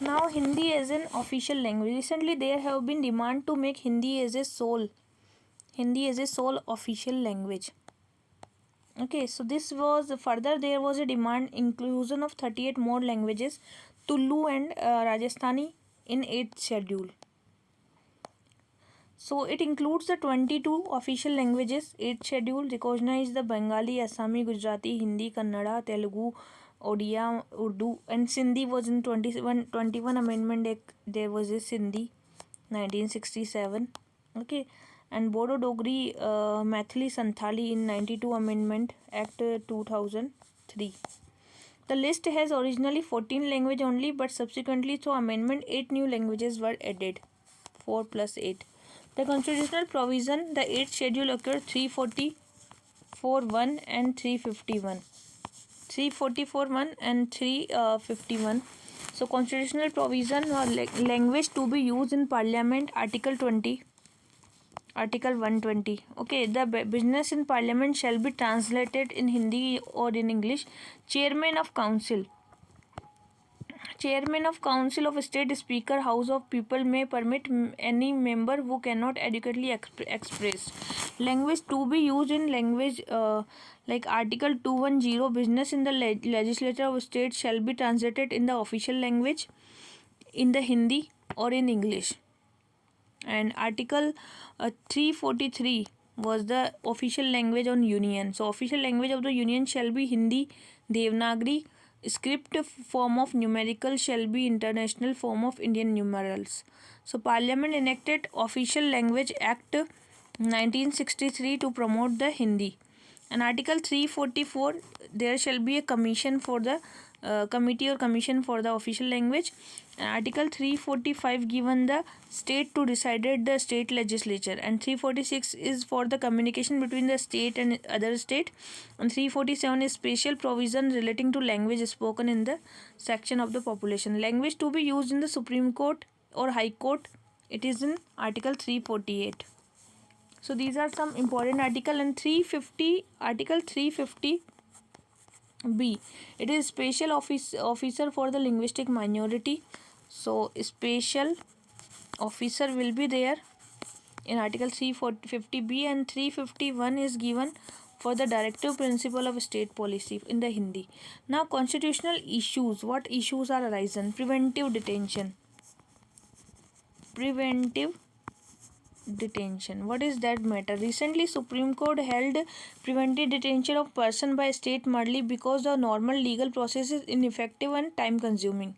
Now Hindi as an official language. Recently there have been demand to make Hindi as a sole official language. Okay, so this was further there was a demand inclusion of 38 more languages, Tulu and Rajasthani in 8th schedule. So it includes the 22 official languages. 8th schedule recognize the Bengali, Assami, Gujarati, Hindi, Kannada, Telugu, Odia, Urdu, and Sindhi was in 21 Amendment Act. There was a Sindhi 1967. Okay, and Bodo Dogri, Maithili, Santhali in 92 Amendment Act 2003. The list has originally 14 languages only, but subsequently through amendment 8 new languages were added. 4 plus 8. The constitutional provision, the 8th schedule occurred 344.1 and 351. 344.1 and 351. So constitutional provision language to be used in parliament, article 20, article 120. Okay, the business in parliament shall be translated in Hindi or in English. Chairman of council of state, speaker, house of people may permit any member who cannot adequately express. Language to be used in language like article 210, business in the legislature of state shall be translated in the official language in the Hindi or in English. And article 343 was the official language on union. So official language of the union shall be Hindi, Devanagari. Script form of numerical shall be international form of Indian numerals. So Parliament enacted Official Language Act 1963 to promote the Hindi. And Article 344, there shall be a commission for the committee or commission for the official language. And Article 345 given the state to decide the state legislature, and 346 is for the communication between the state and other state, and 347 is special provision relating to language spoken in the section of the population. Language to be used in the Supreme Court or High Court, it is in Article 348. So these are some important article. And 350, Article 350 B, it is special officer for the linguistic minority. So special officer will be there in Article 350B, and 351 is given for the directive principle of state policy in the Hindi. Now constitutional issues, what issues are arisen? Preventive detention. What is that matter? Recently Supreme Court held preventive detention of person by state merely because the normal legal process is ineffective and time consuming.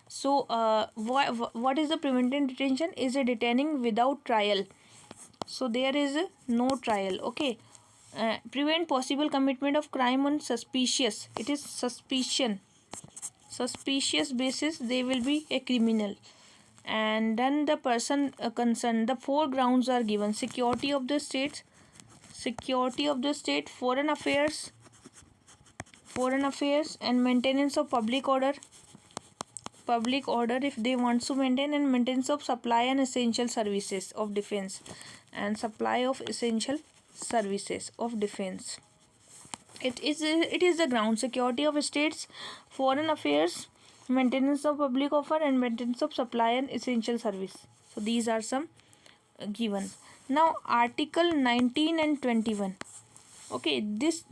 So what is the preventive detention? Is a detaining without trial. So there is no trial. Okay. Prevent possible commitment of crime on suspicious. It is suspicious basis they will be a criminal. And then the person concerned, the 4 grounds are given: security of the state, foreign affairs, and maintenance of public order if they want to maintain, and maintenance of supply and essential services of defense, and supply of essential services of defense. It is the ground: security of states, foreign affairs, maintenance of public offer, and maintenance of supply and essential service. So these are some given. Now Article 19 and 21. Okay, this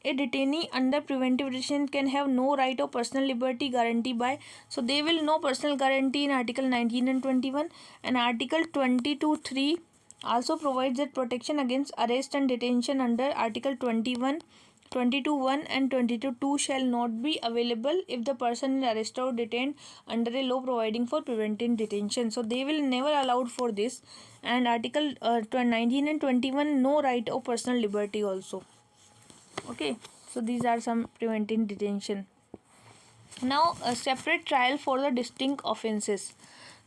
a detainee under preventive detention can have no right of personal liberty guarantee by. So they will no personal guarantee in Article 19 and 21. And Article 22(3) also provides that protection against arrest and detention under Article 21. 22(1) and 22(2) shall not be available if the person is arrested or detained under a law providing for preventive detention. So they will never allowed for this. And Article 19 and 21, no right of personal liberty also. Okay, so these are some preventive detention. Now a separate trial for the distinct offences.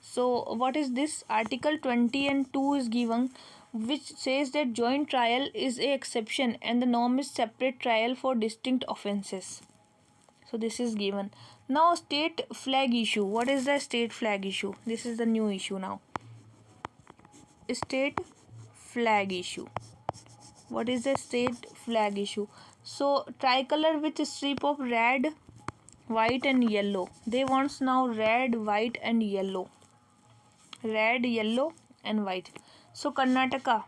So what is this? Article 20 and 2 is given, which says that joint trial is a exception and the norm is separate trial for distinct offences. So this is given. Now state flag issue. What is the state flag issue? This is the new issue now. State flag issue. What is the state flag issue? So tricolor with a strip of red, white and yellow. They want now red, white and yellow. Red, yellow and white. So Karnataka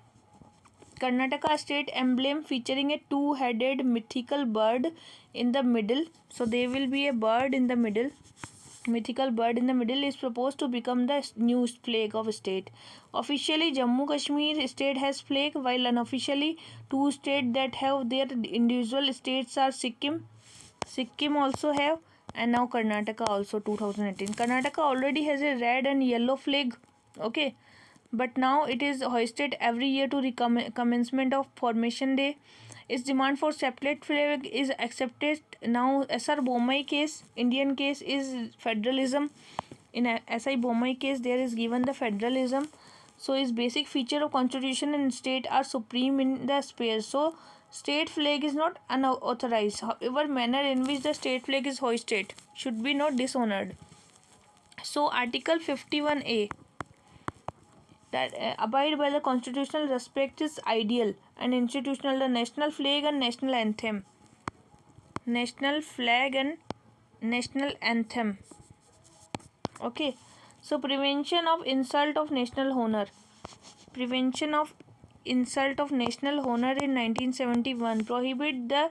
state emblem featuring a two-headed mythical bird in the middle. So there will be a bird in the middle. Mythical bird in the middle is proposed to become the new flag of state. Officially, Jammu Kashmir state has flag, while unofficially, two states that have their individual states are Sikkim also have, and now Karnataka also 2018. Karnataka already has a red and yellow flag, okay, but now it is hoisted every year to the commencement of Formation Day. Its demand for separate flag is accepted now. SR Bommai case, Indian case is federalism. In SI Bommai case, there is given the federalism. So, its basic feature of constitution and state are supreme in the sphere. So, state flag is not unauthorized. However, manner in which the state flag is hoisted should be not dishonored. So, Article 51A, that abide by the constitutional respect is ideal and institutional. The national flag and national anthem. National flag and national anthem. Okay. So, prevention of insult of national honor. Prevention of insult of national honor in 1971 prohibit the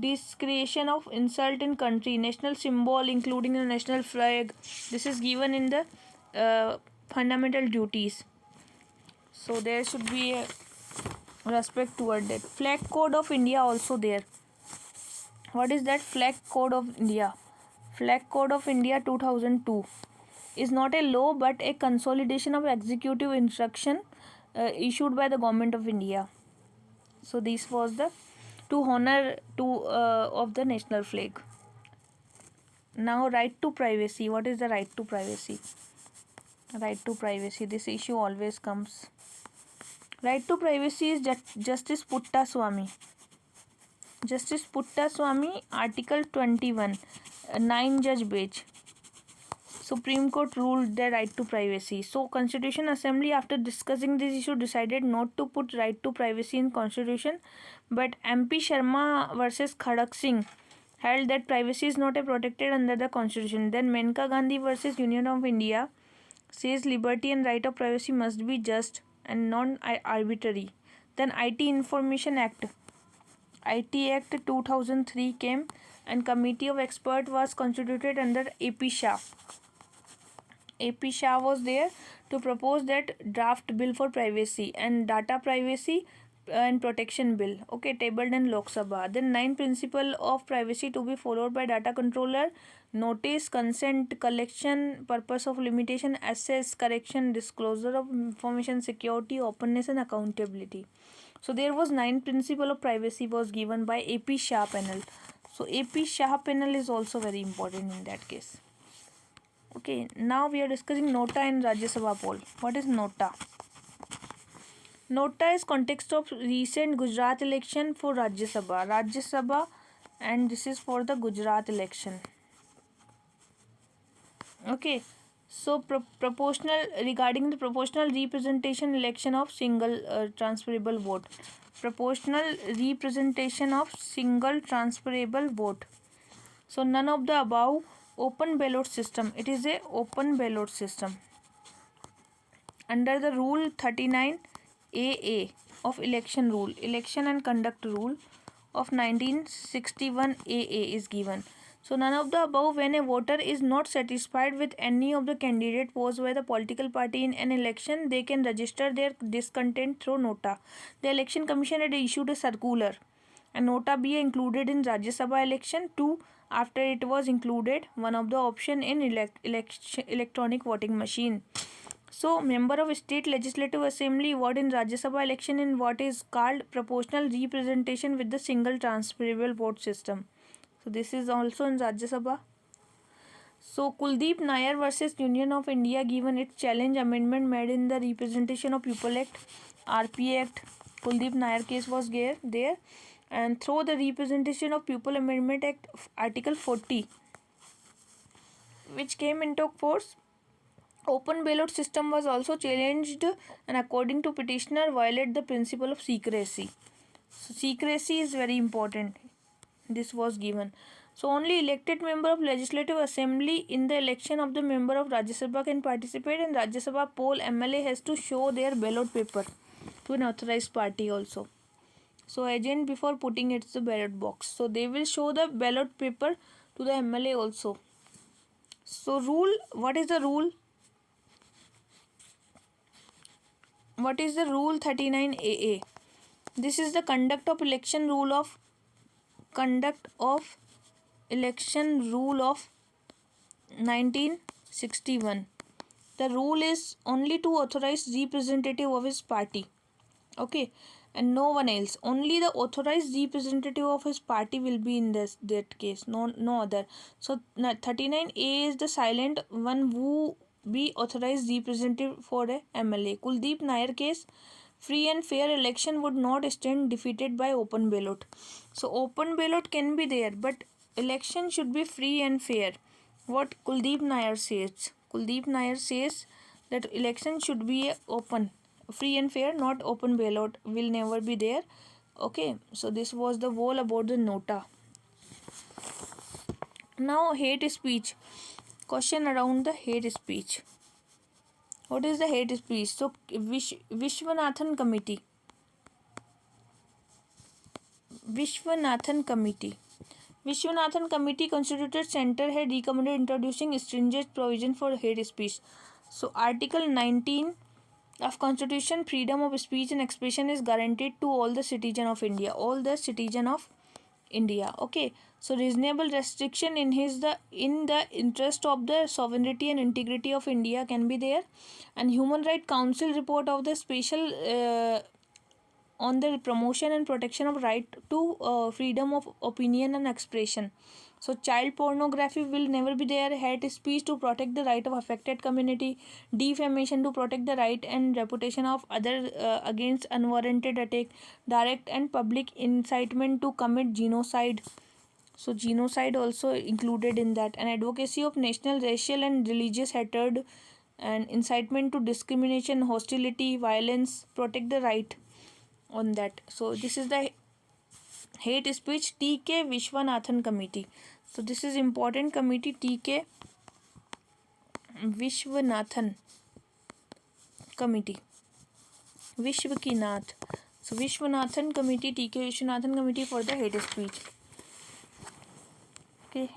discretion of insult in country, national symbol including the national flag. This is given in the fundamental duties. So there should be a respect toward that. Flag code of India also there. What is that? Flag code of India. Flag code of India 2002 is not a law but a consolidation of executive instruction issued by the government of India. So this was the to honor of the national flag. Now right to privacy. What is the right to privacy? Right to privacy. This issue always comes. Right to privacy is Justice Puttaswamy. Justice Puttaswamy, Article 21, 9 Judge Bench. Supreme Court ruled the right to privacy. So, Constitution Assembly, after discussing this issue, decided not to put right to privacy in Constitution, but MP Sharma versus Khadak Singh held that privacy is not protected under the Constitution. Then Menka Gandhi versus Union of India says liberty and right of privacy must be just and non-arbitrary. Then IT Information Act. IT Act 2003 came and committee of expert was constituted under AP Shah. AP Shah was there to propose that draft bill for privacy and data privacy and protection bill, okay, tabled in Lok Sabha. Then 9 principle of privacy to be followed by data controller: notice, consent, collection, purpose of limitation, access, correction, disclosure of information, security, openness and accountability. So there was 9 principle of privacy was given by AP Shah panel. So AP Shah panel is also very important in that case. Okay, now we are discussing Nota and Rajya Sabha poll. What is Nota? Nota is context of recent Gujarat election for Rajya Sabha, and this is for the Gujarat election. Okay, so proportional regarding the proportional representation election of single transferable vote. Proportional representation of single transferable vote. So none of the above. Open ballot system. It is a open ballot system. Under the Rule 39 AA of Election and Conduct Rule of 1961 AA is given. So none of the above when a voter is not satisfied with any of the candidate posed by the political party in an election, they can register their discontent through Nota. The Election Commission had issued a circular and Nota be included in Rajya Sabha election too. After it was included one of the option in electronic voting machine. So member of state legislative assembly vote in Rajya Sabha election in what is called proportional representation with the single transferable vote system. So this is also in Rajya Sabha. So Kuldeep Nair versus Union of India given its challenge amendment made in the Representation of People Act, RPA Act. Kuldeep Nair case was there. And through the Representation of People Amendment Act, Article 40, which came into force, open ballot system was also challenged and according to petitioner violate the principle of secrecy. So secrecy is very important. this was given. So only elected member of Legislative Assembly in the election of the member of Rajya Sabha can participate, and Rajya Sabha poll MLA has to show their ballot paper to an authorized party also. So agent before putting it to the ballot box. So they will show the ballot paper to the MLA also. So rule, what is the rule? What is the rule 39AA? This is the conduct of election rule of 1961. The rule is only to authorize representative of his party. Okay, and no one else. Only the authorized representative of his party will be in that case. No other. So 39A is the silent one who be authorized representative for a MLA. Kuldeep Nair case, free and fair election would not stand defeated by open ballot. So open ballot can be there, but election should be free and fair. What Kuldeep Nair says. Kuldeep Nair says that election should be open, free and fair, not open ballot will never be there. Okay, so this was the whole about the nota. Now hate speech. Question around the hate speech. What is the hate speech? So Vishwanathan Committee. Vishwanathan Committee constituted center had recommended introducing stringent provision for hate speech. So Article 19 of Constitution, freedom of speech and expression is guaranteed to all the citizen of India. All the citizen of India. Okay. So reasonable restriction in the interest of the sovereignty and integrity of India can be there. And Human Rights Council report of the special on the promotion and protection of right to freedom of opinion and expression. So child pornography will never be there. Hate speech to protect the right of affected community. Defamation to protect the right and reputation of other against unwarranted attack. Direct and public incitement to commit genocide. So genocide also included in that. And advocacy of national, racial and religious hatred and incitement to discrimination, hostility, violence. Protect the right on that. So this is the hate speech TK Vishwanathan Committee. So this is important committee, TK Vishwanathan Committee. Vishwa ki Nath. So Vishwanathan Committee, TK Vishwanathan Committee for the hate speech. Okay.